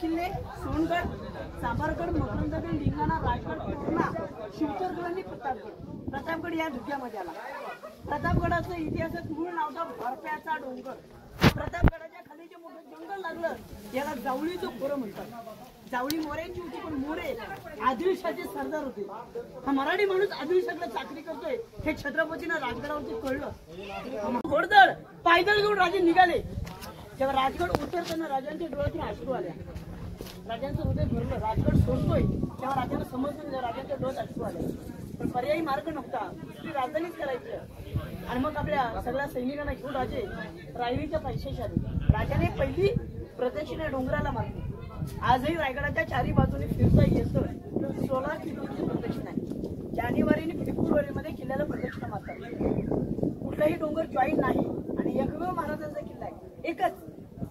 किल्ले सोनगड, साबरगड, मकरंदगड, लिंगाणा, राजगड, पूर्णा, शिवचरगड आणि प्रतापगड. प्रतापगड या धुक्यामध्ये आला. प्रतापगडाचा इतिहासात मूळ नाव होता भरप्याचा डोंगर. प्रतापगडाच्या खाली जे मोठं जंगल लागलं याला जावळीचं खोरं म्हणतात. जावळी मोऱ्यांची होती, पण मोरे आदिलशाहचे सरदार होते. हा मराठी माणूस आदिलशाहला चाकरी करतोय हे छत्रपतींना राजगडावरती कळलं. घोडदळ पायदळ घेऊन राजे निघाले. जेव्हा राजगड उतरताना राजांच्या डोळ्यातून अश्रू आल्या. राजांचं हृदय भरलं. राजगड सोडतोय तेव्हा राजांना समजलं राजांच्या डोळ्यात अश्रू आले. पण पर्यायी मार्ग नव्हता, दुसरी राजधानीच करायचं. आणि मग आपल्या सगळ्या सैनिकांना घेऊन राजे रायरीच्या पैशाशी आले. राजाने पहिली प्रदक्षिणा डोंगराला मारली. आजही रायगडाच्या चारी बाजूने फिरता येतं. 16 किलोमीटर प्रदक्षिणा आहे. जानेवारी आणि फेब्रुवारीमध्ये किल्ल्याला प्रदक्षिणा मारतात. कुठलाही डोंगर जॉईन नाही आणि एकमेव महाराजांचा किल्ला आहे. एकच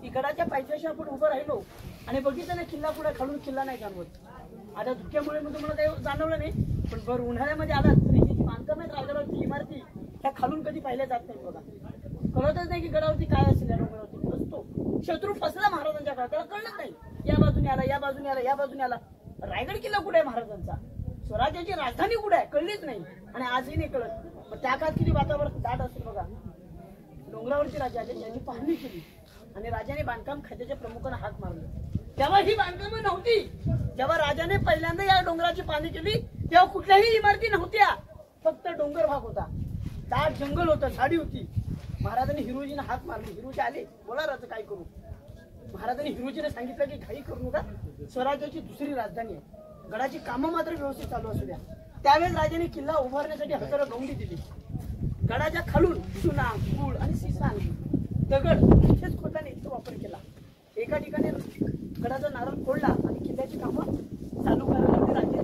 की गडाच्या पायथ्याशी आपण उभं राहिलो आणि बघितलं ना किल्ला पुढे खालून किल्ला नाही जाणवत. आता धुक्यामुळे मग तुम्हाला काही जाणवलं नाही, पण भर उन्हाळ्यामध्ये आला तरी जी बांधकाम आहेत रायगडावरती इमारती त्या खालून कधी पाहिल्या जात नाही. बघा कळतच नाही की गडावरती काय असेल या डोंगरावरती. असतो शत्रू फसला महाराजांच्या काळात, त्याला कळलं नाही. या बाजूने आला, या बाजूने आला, या बाजूने आला. रायगड किल्ला कुठे आहे महाराजांचा? स्वराज्याची राजधानी कुठे आहे? कळलीच नाही आणि आजही नाही कळत. पण त्या काळात किती वातावरण दाट असेल बघा. डोंगरावरती राजा आले, त्यांनी पाहणी केली आणि राजाने बांधकाम खात्याच्या प्रमुखांना हाक मारली. तेव्हा ही बांधकामं नव्हती. जेव्हा राजाने पहिल्यांदा या डोंगराची पाहणी केली तेव्हा कुठल्याही इमारती नव्हत्या. फक्त डोंगर भाग होता, दाट जंगल होतं, झाडी होती. महाराजांनी हिरोजीने हाक मारली. हिरोजी आले, बोला राजा काय करू? महाराजांनी हिरोजीने सांगितलं की घाई करू नका, स्वराज्याची दुसरी राजधानी आहे. गडाची कामं मात्र व्यवस्थित चालू असू द्या. त्यावेळेस राजाने किल्ला उभारण्यासाठी हजारो गवंडी दिली. गडाच्या खालून चुना, गुळ आणि सीसा आणली. दगड इथेच खोदल्याने इतका वापर केला. एका ठिकाणी गडाचा नारळ फोडला आणि किल्ल्याची कामं चालू करायला राजे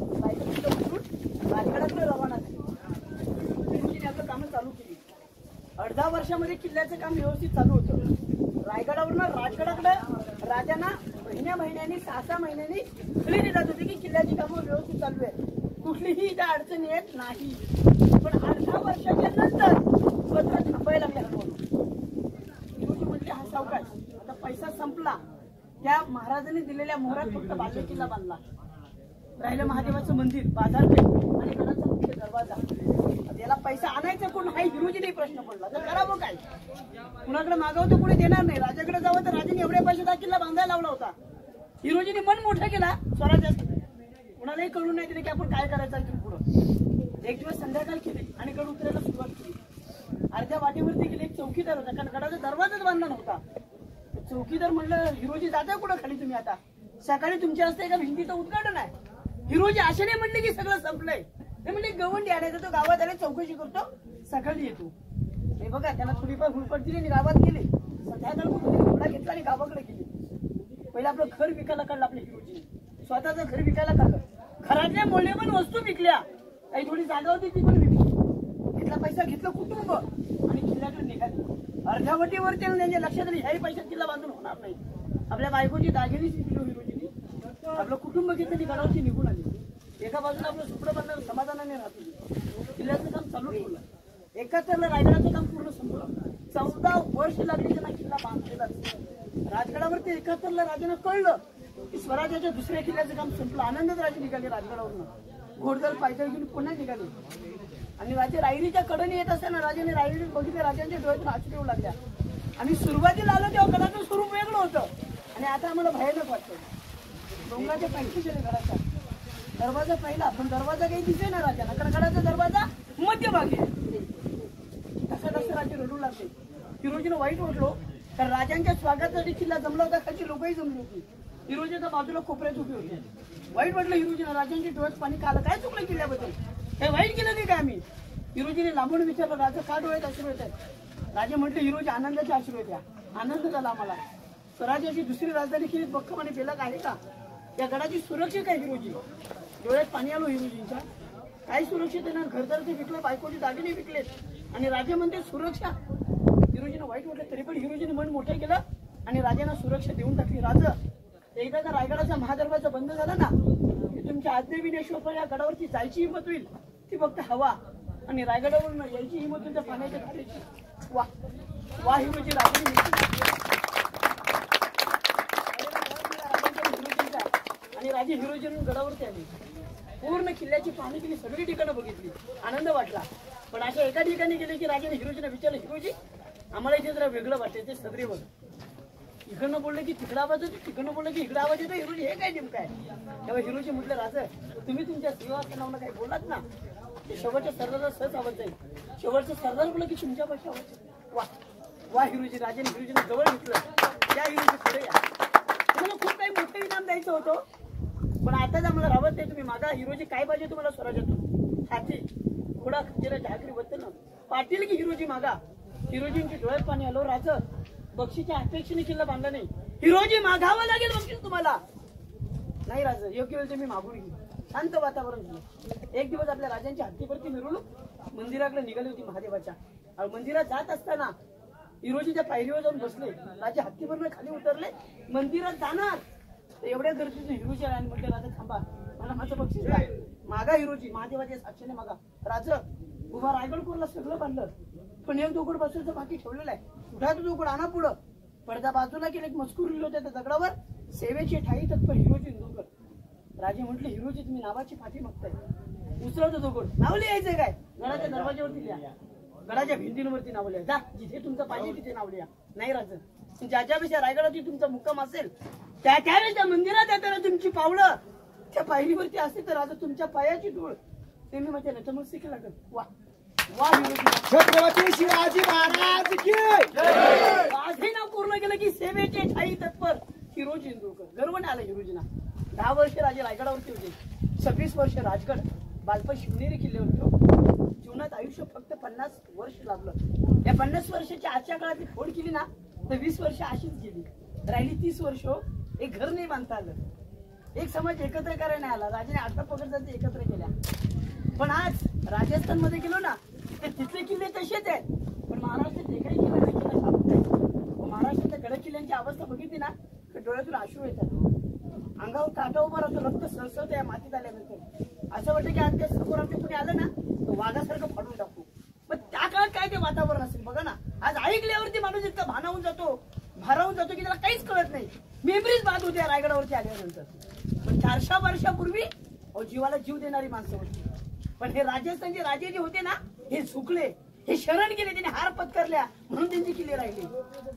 राजगडाकडे रवाना झाले. हिरोजीने आपलं कामं चालू केली. अर्धा वर्षामध्ये किल्ल्याचं काम व्यवस्थित चालू होतं. रायगडावरून राजगडाकडे राजांना महिन्यानी 6-6 महिन्यांनी कळली जात होती की किल्ल्याची कामं व्यवस्थित चालू आहे, कुठलीही इथे अडचण येत नाही. पण अर्धा वर्षाच्या नंतर पत्र थांबायला लागले. हिरोजी म्हटले हा सावकाश, आता पैसा संपला. त्या महाराजांनी दिलेल्या मोहरात फक्त बाल्य किल्ला बांधला. राहिलं महादेवाचं मंदिर, बाजारपेठ आणि गडाचा मुख्य दरवाजा. याला पैसा आणायचा कोण हा हिरोजीने प्रश्न पडला. तर करावं काय? कुणाकडे मागवतो कोणी देणार नाही. राजाकडे जावं तर राजाने एवढ्या पैशाचा किल्ला बांधायला लावला होता. हिरोजीने मन मोठा केला स्वराज्यासाठी. कुणालाही कळून नाही दिले की आपण काय करायचं आहे पुढं. एक दिवस संध्याकाळ केली आणि गड उतरायला सुरुवात केली. अर्ध्या वाटेवरती गेले. एक चौकीदार होता, कारण गडाचा दरवाजाच बांधला नव्हता. चौकीदार म्हणलं हिरोजी जाता कुठं खाली तुम्ही? आता सकाळी तुमच्या हस्ते एका भिंतीचं उद्घाटन आहे. हिरोजी आशेने म्हणले की सगळं संपलंय. ते म्हणजे गवंडी आणायचा, तो गावात आले चौकशी करतो, सकाळी येतो. हे बघा त्याला थोडीफार हुलपट दिली आणि गावात गेले. संध्याकाळ घोडा घेतला आणि गावाकडे गेले. पहिलं आपलं घर विकायला काढलं आपल्या हिरोजीने. स्वतःचं घर विकायला काढलं. घरातल्या मौल्यवान वस्तू विकल्या. काही थोडी जागा होती ती पण विकली. घेतला पैसा, घेतलं कुटुंब आणि किल्ल्याकडे निघाले. अर्ध्या वाटेवरती त्यांच्या लक्षात आलं ह्याही पैशात किल्ला बांधून होणार नाही. आपल्या बायकोची दागिनीच विकली हिरोजीने. आपलं कुटुंब घेतलं गडावरती निघून आली. एका बाजूला आपलं सुपडं बांधणार समाधानाने राहतो. किल्ल्याचं काम चालू ठेवलं. 71ला रायगडाचं काम पूर्ण संपलं. 14 वर्ष लागली त्यांना किल्ला बांधलेला. राजगडावरती 71ला राजांना कळलं की स्वराज्याच्या दुसऱ्या किल्ल्याचं काम संपलं. आनंदच राजे निघाले राजगडावरून. घोडदळ पायदळ घेऊन पुन्हा निघाले आणि राजे रायरीच्या कडेने येत असताना राजाने रायरी बघितले. राजांच्या डोळ्यातून आसू येऊ लागल्या. आम्ही सुरुवातीला आलो तेव्हा गडाचं स्वरूप वेगळं होतं आणि आता आम्हाला भयानक वाटतं. डोंगराच्या पायथ्याशी गेले. गडाचा दरवाजा पहिला, पण दरवाजा काही दिसे ना राजांना, कारण गडाचा दरवाजा मध्यभागी आहे. तसं राजे रडू लागले. हिरोजीनं वाईट वाटलो, कारण राजांच्या स्वागतासाठी किल्ला जमला होता. खालची लोकही जमली होती. हिरोजीच्या बाजूला कोपऱ्यात उभी होते. वाईट वाटलं हिरोजीनं. राजांच्या डोळ्यात पाणी खालं. काय चुकलं किल्ल्याबद्दल? हे वाईट केलं नाही काय आम्ही? हिरोजीने लांबून विचारलं राजा का डोळ्यात अश्रू येत आहेत? राजे म्हटले हिरोजी आनंदाचे अश्रू येत्या. आनंद झाला आम्हाला. स्वराज्याची दुसरी राजधानी केली. बक्कम आणि बेलक आहे का? या गडाची सुरक्षित आहे हिरोजी. डोळ्यात पाणी आलो हिरोजींच्या. काय सुरक्षित आहे ना? घरदार ते विकलं, बायकोचे दागिने विकलेत आणि राजे म्हणते सुरक्षा. हिरोजीनं वाईट वाटलं, तरी पण हिरोजीने मन मोठं केलं आणि राजांना सुरक्षा देऊन टाकली. राजा एकदा का रायगडाचा महादरवाजा बंद झाला ना की तुमच्या आज्ञेविनेश्वर या गडावरती जायची हिंमत होईल ती फक्त हवा आणि रायगडावरून यायची हिंमत तुमच्या पाण्याच्या धारेची. वा वा हिरोजी राजांनी आणि राजे हिरोजीवरून गडावरती आले. पूर्ण किल्ल्याची पाहणी केली, सगळी ठिकाणं बघितली, आनंद वाटला. पण अशा एका ठिकाणी गेले की राजाने हिरोजीला विचारलं, हिरोजी आम्हाला इथे जरा वेगळं वाटतं, ते सदरीवर इकडनं बोलले की तिकडं आवाज येतो, तिकडनं बोलले की इकडं आवाज येतो. हिरोजी हे काय नेमकं आहे? तेव्हा हिरोजी म्हटलं, राजा तुम्ही तुमच्या सिंहासनावर काही बोलात ना, ते शेवटच्या सरदाराला सहज आवाज जाईल. शेवटचं सरदार बोललं की तुमच्या भाषा आवाज. वा वा हिरोजी. राजाने हिरोजीने जवळ घेतलं. त्या हिरोजी पुढे या, तुम्हाला खूप काही मोठं इनाम द्यायचं होतं, पण आताच आम्हाला राहत नाही, तुम्ही मागा. हिरोजी काय पाहिजे तुम्हाला स्वराज्यातून? हाती घोडा खंजीर झाकरी बद्दल पाटील की हिरोजी मागा. हिरोजींची डोळ्यात पाणी आलो. राजा बक्षीच्या अपेक्षेने किल्ला बांधला नाही, हिरोजी मागावं लागेल बक्षीस तुम्हाला. नाही राजा, योग्य वेळ तुम्ही मागून घेऊ. शांत वातावरण झालं. एक दिवस आपल्या राजांची हत्तीवरती मिरवणूक मंदिराकडे निघाली होती महादेवाच्या. मंदिरात जात असताना हिरोजीच्या पायरीवर जाऊन बसले. राजा हत्तीवरनं खाली उतरले, मंदिरात जाणार एवढ्या गर्दीतून हिरोजी आणि म्हटले, राजा थांबा, मला माझं बक्षीस काय? मागा हिरोजी, महादेवाच्या साक्षीने मागा. राजा उभा रायगडपूरला सगळं बांधलं, पण एक दोघड बसायचं बाकी ठेवलेलं आहे. उठा तो दोघड आणा पुढं. पडदा बाजूला केलं, एक मजकूर लिहिलं होतं त्या दगडावर, सेवेची ठाई तत्पर हिरोजी इंदूरकर. राजे म्हटले, हिरोजी तुम्ही नावाची पाठी मागताय, उचलवतो दोघड. नाव लिहायचंय काय? गडाच्या दरवाज्यावरती लिहा, गडाच्या भिंतींवरती नाव लिहा. जा जिथे तुमचं पाहिजे तिथे नाव लिहा. नाही राजा, ज्याच्यापेक्षा रायगडाची तुमचा मुक्काम असेल त्यावेळेस त्या मंदिरात येताना तुमची पावलं त्या पायरीवरती असते तर राजा तुमच्या पायाची धूळ नेहमी माझ्या नतमस्तकी लागत. वा वा छत्रपती शिवाजी महाराज की आजही नाव पूर्ण केलं की सेवेचे ठाई तत्पर हिरोजी इंदूरकर. गर्व नाही आला हिरोजीना. 10 वर्ष राजे रायगडावरती होते, 26 वर्ष राजगड, बालपण शिवनेरी किल्ल्यावरती होते. जीवनात आयुष्य फक्त 50 वर्ष लागलं. या 50 वर्षाची आजच्या काळातली फोड केली ना तर 20 वर्ष अशीच गेली. राहिली 30 वर्ष. एक घर नाही बांधता आलं, एक समाज एकत्र करायला नाही आला. राजाने 18 पगडजाती एकत्र केल्या. पण आज राजस्थान मध्ये गेलो ना तर तिथले किल्ले तसेच आहेत, पण महाराष्ट्रात एकही किल्ला नाही, किल्ला सापडत नाही. महाराष्ट्रातल्या गड किल्ल्यांची अवस्था बघितली ना तर डोळ्यातून अश्रू येतात, अंगावर काटा उभा राहतो, रक्त सळसळतं या मातीत आल्यानंतर. असं वाटतं की आज त्या समोर आमच्या कुणी आलं ना तर वाघासारखं फाडून टाकू. पण त्या काळात काय ते वातावरण असेल बघा ना. आज ऐकल्यावरती माणूस इतका भानावून जातो, भारावून जातो की त्याला काहीच कळत नाही. मेमरीज बाद होत्या रायगडावरती आल्यानंतर. पण 400 वर्षापूर्वी जीवाला जीव देणारी माणसं होती. पण हे राजस्थानचे राजे जे होते ना हे झुकले, हे शरण गेले, त्यांनी हार पत्करल्या म्हणून त्यांची किल्ले राहिले.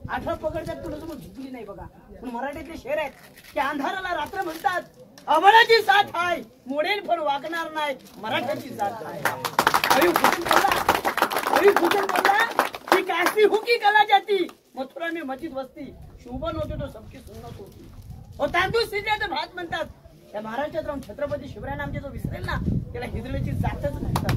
18 पगडजात कुणासमोर झुकली नाही बघा. पण मराठीतले शेर आहेत की अंधाराला रात्र म्हणतात, अबळाची साथ आहे, मोडेल पण वागणार नाही, मराठ्याची जात आहे. कवी भूषण बोलला की काशी हुकी कला जाती, मथुरा में मस्जिद वस्ती, शोभन होते तो सबकी सुन्नत होती. तांदूळ शिजल्याचं भात म्हणतात. या महाराष्ट्रात राहून छत्रपती शिवरायांना आमच्या जो विसरेल ना त्याला हिजड्याची जातच म्हणतात.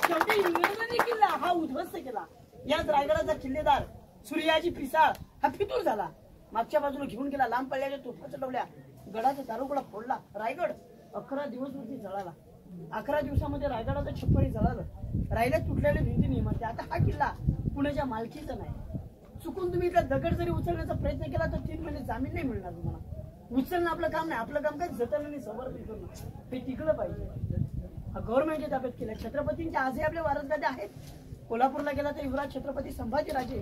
शेवटी इंग्रजांनी किल्ला हा उद्ध्वस्त केला. याच रायगडाचा किल्लेदार सूर्याजी पिसाळ हा फितूर झाला. मागच्या बाजूला घेऊन गेला, लांब पडल्याच्या तोफा चढवल्या, गडाचा दारोगडा फोडला. रायगड 11 दिवस वरती जळाला. 11 दिवसामध्ये रायगडाचं छप्परही जळालं. राहिल्या तुटलेल्या भिंती निर्माण. आता हा किल्ला पुण्याच्या मालकीचा नाही. चुकून तुम्ही इथला दगड जरी उचलण्याचा प्रयत्न केला तर 3 महिने जामीन नाही मिळणार तुम्हाला. उचलणं आपलं काम नाही, आपलं काम काय जतन आणि संवर्धन करणं, हे टिकलं पाहिजे. हा गव्हर्नमेंटच्या ताब्यात केला. छत्रपतींचे आजही आपले वारसदाते आहेत. कोल्हापूरला गेला तर युवराज छत्रपती संभाजीराजे,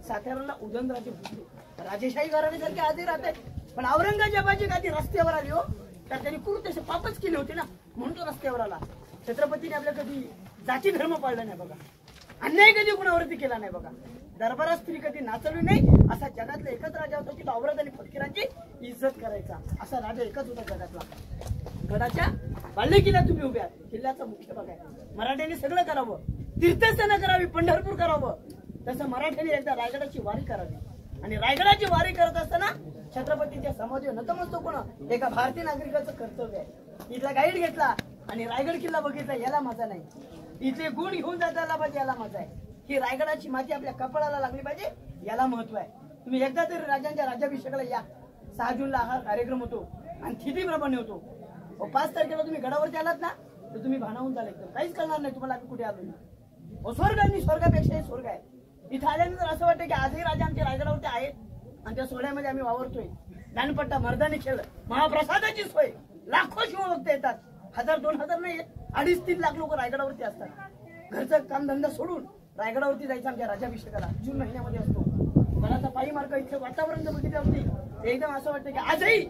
साताऱ्याला उदयनराजे भोसले, राजेशाही घराण्यासारखे आजही राहत आहेत. पण औरंगजेबाची गादी रस्त्यावर आली हो तर त्यांनी क्रूर तसे पापच केले होते ना म्हणून तो रस्त्यावर आला. छत्रपतीने आपल्या कधी जाती धर्म पाळला नाही बघा, अन्याय कधी कुणावरती केला नाही बघा, दरबारात स्त्री कधी नाचवली नाही. असा जगातला एकच राजा होता की औरत आणि फकीरांची इज्जत करायचा. असा राजा एकच होता जगातला. गडाच्या बाल्य किल्ल्यात तुम्ही उभ्या, किल्ल्याचा मुख्य भाग आहे. मराठ्यांनी सगळं करावं, तीर्थस्थानं करावी, पंढरपूर करावं. तसं मराठ्यांनी एकदा रायगडाची वारी करावी. आणि रायगडाची वारी करत असताना छत्रपतींच्या समाधीवर नतमस्तक होणं एका भारतीय नागरिकाचं कर्तव्य आहे. इथला गाईड घेतला आणि रायगड किल्ला बघितला, याला मजा नाही. इथले गुण घेऊन जायला पाहिजे, याला मजा आहे. ही रायगडाची माती आपल्या कपाळाला लागली पाहिजे, याला महत्व आहे. तुम्ही एकदा तरी राजांच्या राज्याभिषेकाला या. 6 जूनला हा कार्यक्रम होतो आणि थितीप्रमाणे होतो. 5 तारखेला तुम्ही गडावरती आलात ना तर तुम्ही भानावून जाल, एकदम काहीच करणार नाही तुम्हाला आम्ही कुठे आलो. स्वर्ग आणि स्वर्गापेक्षा हे स्वर्ग आहे. इथं आल्यानंतर असं वाटतं की आजही राजा आमच्या रायगडावरती आहेत आणि त्या सोहळ्यामध्ये आम्ही वावरतोय. दानपट्टा, मर्दानी खेळ, महाप्रसादाची सोय, लाखो शिवभक्त येतात. 1000-2000 नाही, 2.5-3 लाख लोक रायगडावरती असतात. घरचं कामधंदा सोडून रायगडावरती जायचं आमच्या राज्याभिषेकाला. जून महिन्यामध्ये असतो. गडाचा पायी मार्ग, इथलं वातावरण बघितलं होती एकदम असं वाटतं की आजही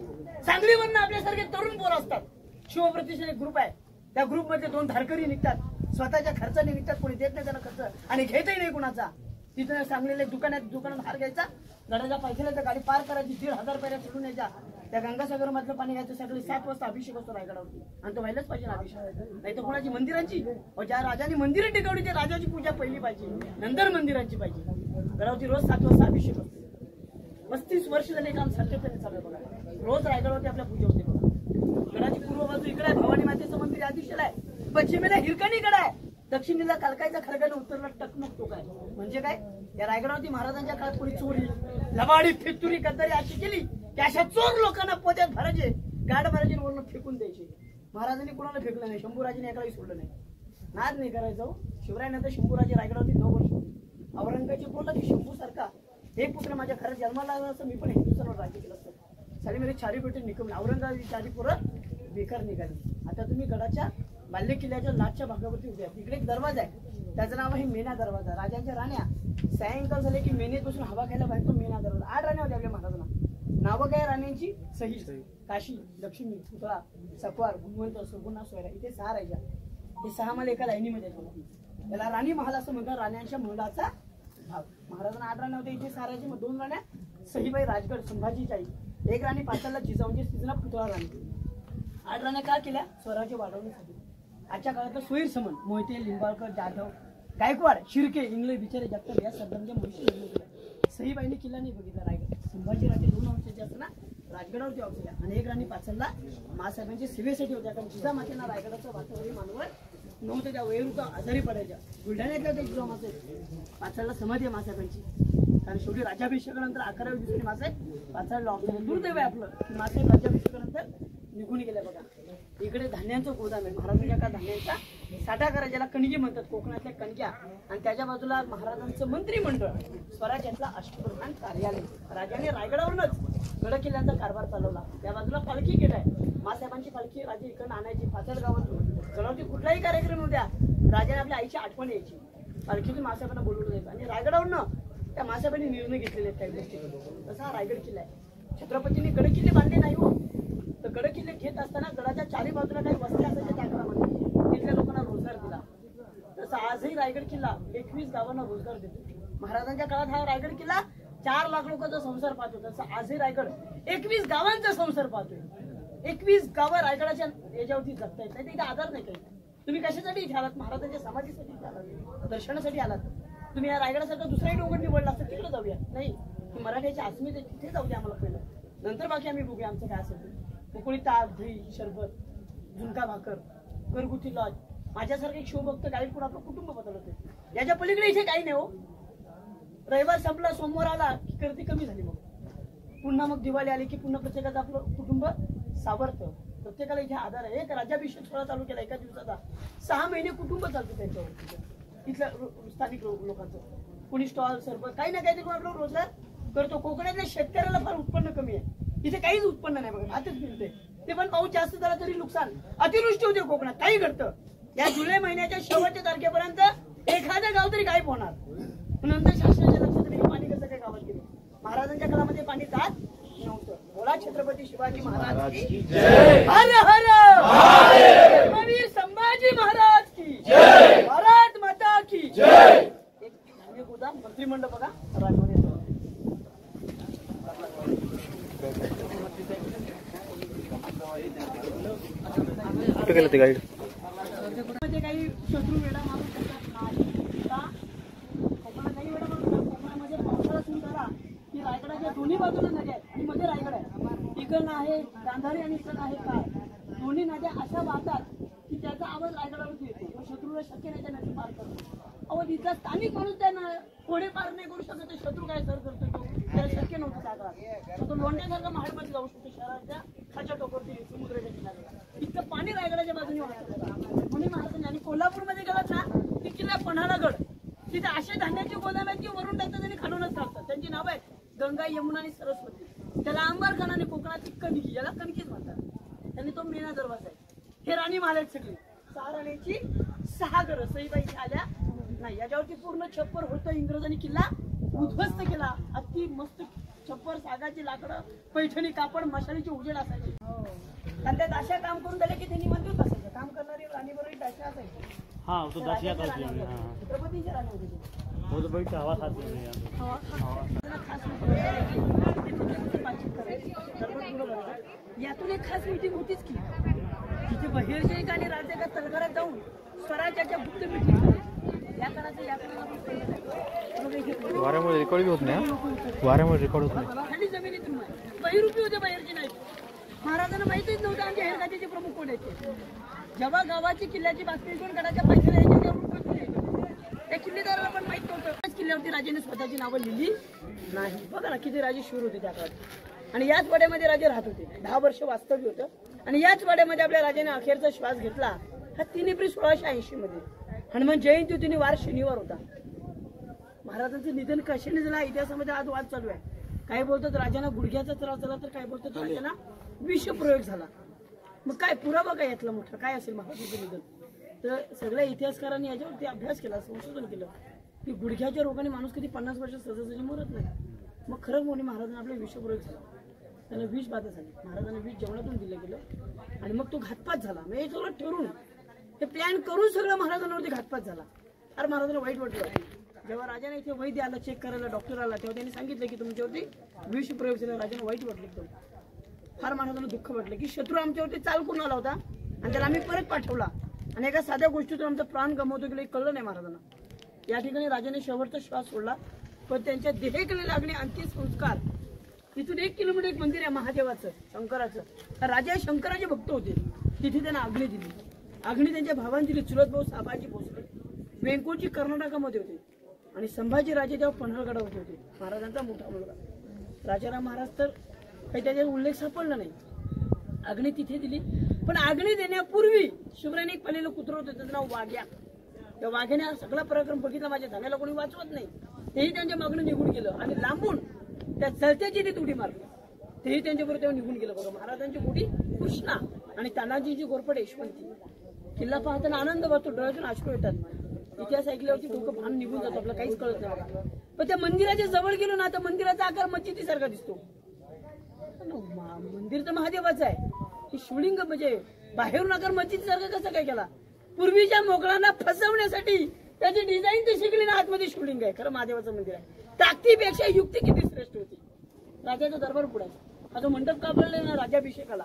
सांगलीवरनं आपल्यासारखे तरुण पोर असतात. शिवप्रतिष्ठान एक ग्रुप आहे, त्या ग्रुप मध्ये 2 धारकरी निघतात, स्वतःच्या खर्चाने निघतात, कोणी देत नाही त्यांना खर्च आणि घेतही नाही कुणाचा. तिथं सांगलेले दुकानात हार घ्यायचा, गडाच्या पैशाला तर गाडी पार करायची, 1,500 रुपये सोडून यायच्या. त्या गंगासागर मधलं पाणी घ्यायचं. सकाळी 7 वाजता अभिषेक असतो रायगडावरती आणि तो व्हायलाच पाहिजे ना अभिषेक, नाही तर कोणाची मंदिरांची. ज्या राजाने मंदिरं टिकवली त्या राजाची पूजा पहिली पाहिजे, नंतर मंदिरांची पाहिजे. गडावरती रोज 7 वाजता अभिषेक असतो. 35 वर्ष झाले काम सातत्याने चालू आहे बघा. रोज रायगडावरती आपल्या पूजा होते बघा. गडाची पूर्व बाजू इकडे आहे, भवानी मातेचं मंदिर या दिशेला आहे, पश्चिमेला हिरकणी गड आहे, दक्षिणेला कालकाईचा खडकाला, उत्तरला टकमक टोक आहे. म्हणजे काय, या रायगडावरती महाराजांच्या काळात कोणी चोरी, लबाडी, फितुरी, गद्दारी अशी केली की अशा चोर लोकांना पोत्यात भरायचे, गाड भरायचे, वरून फेकून द्यायचे. महाराजांनी कोणाला फेकलं नाही, शंभूराजेने एकालाही सोडलं नाही. नाद नाही करायचं. शिवरायानंतर शंभूराजे रायगडावरती 9 वर्ष होते. औरंगजेब बोलला की शंभू सारखा एक पुत्र माझ्या घरात जन्माला आला असं मी पण हिंदुस्थानवर राज्य केलं असतं. साली मेरे 4 बेटे निकमले, औरंगाबादी 4 पोरं बेकार निघाली. आता तुम्ही गडाच्या बाल्य किल्ल्याच्या लाटच्या भागावरती उभे आहात. इकडे एक दरवाजा आहे, त्याचं नाव आहे मेना दरवाजा. राजांच्या राण्या सायंकाळ झाले की मेनेत बसून हवा खायला बाहेर तो मेना दरवाजा. 8 राण्या होत्या आपल्या महाराजांना. नावं काय राण्यांची? सही, काशी, लक्ष्मी, पुतळा, सकवार, गुणवंत, सुगुणा, सोयरा. इथे 6 राजा. हे 6 मला एका लाईनीमध्ये त्याला राणी महाल असं म्हणतात. राण्यांच्या महलाचा भाग. महाराजांना 8 राण्या होत्या, इथे 6 राजे. मग 2 राण्या सहीबाई राजगड संभाजीची आई, 1 राणी पाचाला जिजाऊंची, तिचा पुतळा राणी. 8 राण्या का केल्या? स्वराज्य वाढवण्यासाठी. आजच्या काळातलं सोयीर समन मोहिते, लिंबाळकर, जाधव, गायकवाड, शिर्के, इंगळे, बिचारे, जगताप या सर्वांच्या मुलीशी सहीबाईने किल्ला नाही बघितला रायगड. संभाजीराजे 2 अंशाचे असताना राजगडावरती होत्या आणि 1 राणी पाचलला मासाहेबांच्या सेवेसाठी होत्या. कारण जिजामातेंना रायगडाचं वातावरण मानवत नव्हतं. त्या वैरुद्ध आजारी पडायच्या. बुलढाण्यातल्या त्या जिजामाते पाचलला समाधी आहे मासाहेबांची. कारण शेवटी राज्याभिषेकानंतर 11व्या दिवशी मासाहेब पाचलला ऑफिस. दुर्दैव आहे आपलं की मासाहेब राज्याभिषेकानंतर निघून गेल्या बघा. इकडे धान्यांचं गोदाम आहे. महाराजांच्या का धान्यांचा साठा करा, ज्याला कणगी म्हणतात, कोकणातल्या कणक्या. आणि त्याच्या बाजूला महाराजांचं मंत्रिमंडळ, स्वराज्यातला अष्टप्रधान कार्यालय. राजाने रायगडावरूनच गड किल्ल्यांचा कारभार चालवला. त्या बाजूला पालखी गेट आहे. मासाहेबांची पालखी राजे इकडून आणायची पाचल गावातून. गडावरती कुठलाही कार्यक्रम होत्या, राजाने आपल्या आईची आठवण यायची, पालखीतून मासाहेबांना बोलवलं जायचं. आणि रायगडावरनं त्या मासाहेबांनी निर्णय घेतलेले आहेत काही गोष्टी. तसा हा रायगड किल्ला आहे. छत्रपतींनी गड किल्ले बांधले नाही हो. तर गड किल्ले घेत असताना गडाच्या 4ही बाजूला काही वस्त्या असायच्या त्या काळामध्ये, तिथल्या लोकांना रोजगार दिला. तसं आजही रायगड किल्ला 21 गावांना रोजगार देतो. महाराजांच्या काळात हा रायगड किल्ला 4 लाख लोकांचा संसार पाहतो. तसं आजही रायगड 21 गावांचा संसार पाहतोय. 21 गावं रायगडाच्या याच्यावरती जगता येत नाही. इथे आधार नाही काही. तुम्ही कशासाठी इथे आलात? महाराजांच्या समाधीसाठी इथे आलात, दर्शनासाठी आलात. तुम्ही या रायगडासारखा दुसराही डोंगर निवडला असता तिकडे जाऊया. नाही, मराठ्याच्या अस्मिते तिथे जाऊ द्या आम्हाला पहिलं, नंतर बाकी आम्ही बघूया आमचं काय असेल ते. उकळी ताक, दही, शरबत, झुणका भाकर, घरगुती लॉज. माझ्यासारखे एक शिवभक्त गाईड पण आपलं कुटुंब बदलवते. याच्या पलीकडे इथे काही नाही हो. रविवार संपला, सोमवार आला की गर्दी कमी झाली. मग पुन्हा मग दिवाळी आली की पुन्हा प्रत्येकाचं आपलं कुटुंब सावरतं. प्रत्येकाला इथे आधार आहे. एक राज्याभिषेक सोहळा चालू केला एका दिवसाचा, 6 महिने कुटुंब चालतं त्यांच्यावर. इथल्या स्थानिक लोकांचं कुणी स्टॉल, सरबत, काही ना काहीतरी आपलं रोजगार करतो. कोकणातल्या शेतकऱ्याला फार उत्पन्न कमी आहे. इथे काहीच उत्पन्न नाही बघा, भातच मिळते. ते पण पाऊस जास्त झाला तरी नुकसान. अतिवृष्टी होते कोकणात, काही घडतं. या जुलै महिन्याच्या शेवटच्या तारखेपर्यंत एखादं गाव तरी गायब होणार. नंतर शासनाच्या लक्षात तरी पाणी कसं काय गावात गेलं. महाराजांच्या काळामध्ये पाणी जात नव्हतं. बोला छत्रपती शिवाजी महाराज की जय. हर हर धर्मवीर संभाजी महाराज की जय. भारत माता की जय. एक धान्य गोदाम, मंत्रिमंडळ बघा राजवाडे. कुठे गेलं ते गाईड? मध्ये काही शत्रू वेडा मारू शकत नाही का? कोकणात काही वेडा मारू शकतात. कोकणामध्ये पावसाळा सुरू झाला की रायगडाच्या दोन्ही बाजूला नद्या आहेत आणि मध्ये रायगड आहे. इकडनं आहे गांधारी आणि इकडनं आहे काय. दोन्ही नद्या अशा वाहतात की त्याचा आवाज रायगडावरती येतो. शत्रूला शक्य नाही त्या नदी पार करणं. अहो तिथला स्थानिक माणूस त्यांना कोणी पार नाही करू शकत. शत्रू काय सर करतो तो, त्याला शक्य नव्हतं त्या काळात. तो लोंढ्यासारखा महाडमध्ये जाऊ शकतो शहराच्या खालच्या टोकावरती, समुद्राच्या किनाऱ्याला. इतकं पाणी रायगडाच्या बाजूने वाहतं. म्हणून महाराजांनी आणि कोल्हापूरमध्ये गेलात ना, तिथला पन्हाळागड, तिथे असे धान्याचे गोदाम आहेत की वरून टाकतात आणि खालूनच टाकतात. त्यांची नाव आहेत गंगा, यमुना आणि सरस्वती. त्याला अंबारखानाने कोकणात कणकी, याला कणकीच म्हणतात. त्यांनी तो मेना दरवाजा आहे. हे राणी महाल आहेत सगळी. 6 राणीची 6 घरं. सईबाईची आल्या नाही. याच्यावरती पूर्ण छप्पर होतं. इंग्रजांनी किल्ला उद्ध्वस्त केला. अति मस्त छप्पर, सागाची लाकडं, पैठणी कापड, मशालीची उजेड असायची. आणि त्यात अशा काम करून झाले की त्यांनी मंजूर असायचं. काम करणारी राणी बरोबर दशा असायची. हाँ तो 10 का होती है. हाँ छत्रपतींच्या राणी होती ती. वो तो बड़ी हवा खाती है यहाँ यातून एक खास मीटिंग होतीच की तिथे बहिर्जे आणि राज्याच्या तलघरात जाऊन स्वराज्याच्या गुप्त मीटिंग करायची. या काळाचं या काळात वाऱ्यामुळे रेकॉर्ड होत नाही हा? वाऱ्यामुळे रेकॉर्ड होत नाही. खाली जमिनीतून बहिरूपी होते, बहिर्जी नाही. महाराजांना माहितीच नव्हतं आमच्या हेरगाजीचे प्रमुख कोण यायचे. जेव्हा गावाची किल्ल्याची बातमी करून गडाच्या पैशाला त्या किल्लेदाराला पण माहित नव्हतं. त्याच किल्ल्यावरती राजाने स्वतःची नावं लिहिली नाही. बघा ना किती राजे शूर होते त्या काळात. आणि याच वाड्यामध्ये राजे राहत होते. 10 वर्ष वास्तव्य होतं. आणि याच वाड्यामध्ये आपल्या राजाने अखेरचा श्वास घेतला हा 3 एप्रिल 1680 मध्ये. हनुमान जयंती होती, वार शनिवार होता. महाराजांचं निधन कशाने झालं इतिहासामध्ये आज वाद चालू आहे. काय बोलतात राजांना गुडघ्याचा त्रास झाला, तर काय बोलतात राजांना विषप्रयोग झाला. मग काय पुरावा काय यातला मोठा काय असेल महाराजांचं निधन? तर सगळ्या इतिहासकारांनी याच्यावरती अभ्यास केला, संशोधन केलं की गुडघ्याच्या रोगाने माणूस कधी 50 वर्ष सहजासहजी मरत नाही. मग खरं कोणी महाराजांना आपला विषप्रयोग झाला, त्यांना विष बाधा झाली. महाराजांना विष जेवणातून दिलं गेलं आणि मग तो घातपात झाला. मग हे सगळं ठरून हे प्लॅन करून सगळं महाराजांवरती घातपात झाला. अरे महाराजांना वाईट वाटलं. जेव्हा राजाने इथे वैद्य आला, चेक करायला डॉक्टर आला, तेव्हा त्यांनी सांगितलं की तुमच्यावरती विष प्रयोग झाला. राजांना वाईट वाटलं एकदम. फार महाराजांना दुःख वाटलं की शत्रू आमच्यावरती चाल करून आला होता आणि त्याला आम्ही परत पाठवला आणि एका साध्या गोष्टीतून आमचा प्राण गमावतो गेलं कळलं नाही महाराजांना. या ठिकाणी राजाने शेवटचा श्वास सोडला. पण त्यांच्या देहेकडे लागणे अंत्यसंस्कार. तिथून 1 किलोमीटर एक मंदिर आहे महादेवाचं, शंकराचं. राजा शंकराचे भक्त होते. तिथे त्यांना अग्नी दिली. अग्नी त्यांच्या भावांनी दिली. चुलत भाऊ साबाजी भोसले वेंकोची कर्नाटकामध्ये होते आणि संभाजी राजे तेव्हा पन्हाळगडावरती होते. महाराजांचा मोठा मुलगा राजाराम महाराज. तर काही त्याचा उल्लेख सापडला नाही. अग्नी तिथे दिली. पण अग्नी देण्यापूर्वी शिवरायाने एक पालेलं कुत्रं होतं, त्याचं नाव वाघ्या. त्या वाघ्याने हा सगळा पराक्रम बघितला. माझ्या धान्याला कोणी वाचवत नाही. तेही त्यांच्या मागणं निघून गेलं आणि लांबून त्या चलत्याची ती उडी मारली. तेही त्यांच्याबरोबर तेव्हा निघून गेलं. बघा महाराजांची मुठी कृष्णा आणि तानाजीची घोरपड यशवंती. किल्ला पाहताना आनंद वाटतो, डोळ्यातून अश्रू येतात. इतिहास ऐकल्यावरती डोकं भान निघून जातं, आपलं काहीच कळत नाही बघा. पण त्या मंदिराच्या जवळ गेलो ना तर मंदिराचा आकार मस्जिदीसारखा दिसतो. मंदिर तर महादेवाचं आहे. हे शिवलिंग म्हणजे बाहेरून आकार मस्जिदीसारखं कसं काय केला? पूर्वीच्या मोगलांना फसवण्यासाठी त्याची डिझाईन तर शिकली ना. आतमध्ये शिवलिंग आहे. खरं महादेवाचं मंदिर आहे. ताकदीपेक्षा युक्ती किती श्रेष्ठ होती. राजाचा दरबार पुढे हा जो मंडप का पडला ना राजाभिषेकाला,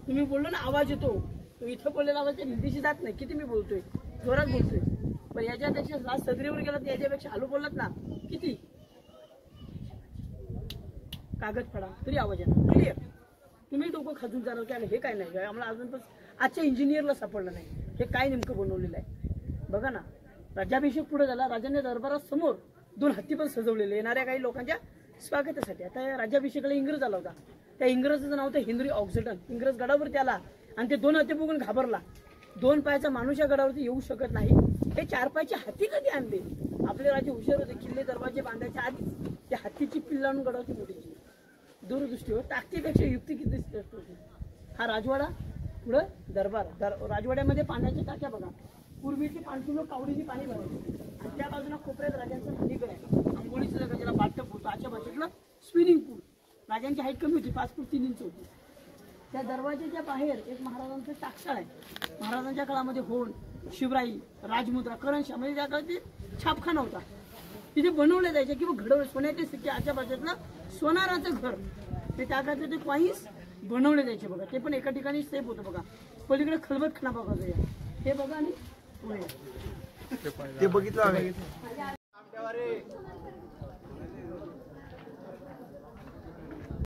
तुम्ही बोललो ना आवाज येतो, तो इथं बोललेला आवाज हिंदीशी जात नाही. किती मी बोलतोय, जोरात बोलतोय. पण याच्यापेक्षा राज सदरीवर गेला तर याच्यापेक्षा हलू बोललात ना किती कागद फडा तरी आवाज येणार क्लिअर. तुम्ही डोकं खाजून जाणार की हे काय नाही. आम्हाला अजून पण आजच्या इंजिनियरला सापडलं नाही हे काय नेमकं बनवलेलं आहे. बघा ना राज्याभिषेक पुढे झाला. राजाने दरबारात समोर 2 हत्ती पण सजवलेले येणाऱ्या काही लोकांच्या स्वागतासाठी. आता या राज्याभिषेकाला इंग्रज आला होता. त्या इंग्रजाचं नाव होतं हेनरी ऑक्झटन. इंग्रज गडावरती आला आणि ते 2 हत्ती बघून घाबरला. 2 पायाचा माणूस या गडावरती येऊ शकत नाही. हे 4 पायाचे हत्ती कधी आणले? आपले राजे हुशार होते. किल्ले दरवाजे बांधायच्या आधीच त्या हत्तीची पिल्ल आणून गडावरती मोठी. दूरदृष्टीवर ताकदीपेक्षा युक्ती किती श्रेष्ठ होती. हा राजवाडा पुढं दरबार. राजवाड्यामध्ये पाण्याच्या टाक्या बघा. पूर्वीची पाणकुलं कावडीची पाणी भरायची आणि त्या बाजूला कोपऱ्यात राजांचं नदीकडे आहे. आंघोळीचं जागा ज्याला बाथटब होतं आजच्या भाषेतलं स्विमिंग पूल. राजांची हाईट कमी होती, 5 फूट 3 इंच होती. त्या दरवाजेच्या बाहेर एक महाराजांचं टाकशाळ आहे. महाराजांच्या काळामध्ये होण, शिवराई, राजमुद्रा, करंशा म्हणजे त्या काळात छापखाना होता. तिथे बनवले जायचे किंवा घडवले सोन्याचे सिक्के आजच्या भाषेतलं सोनाराचं घर. ते त्या काळात ते कॉईन्स बनवले जायचे बघा. ते पण एका ठिकाणी सेफ होतं बघा. पलीकडे खलबतखाना बघा हे बघा आणि ते बघितलं आम्ही.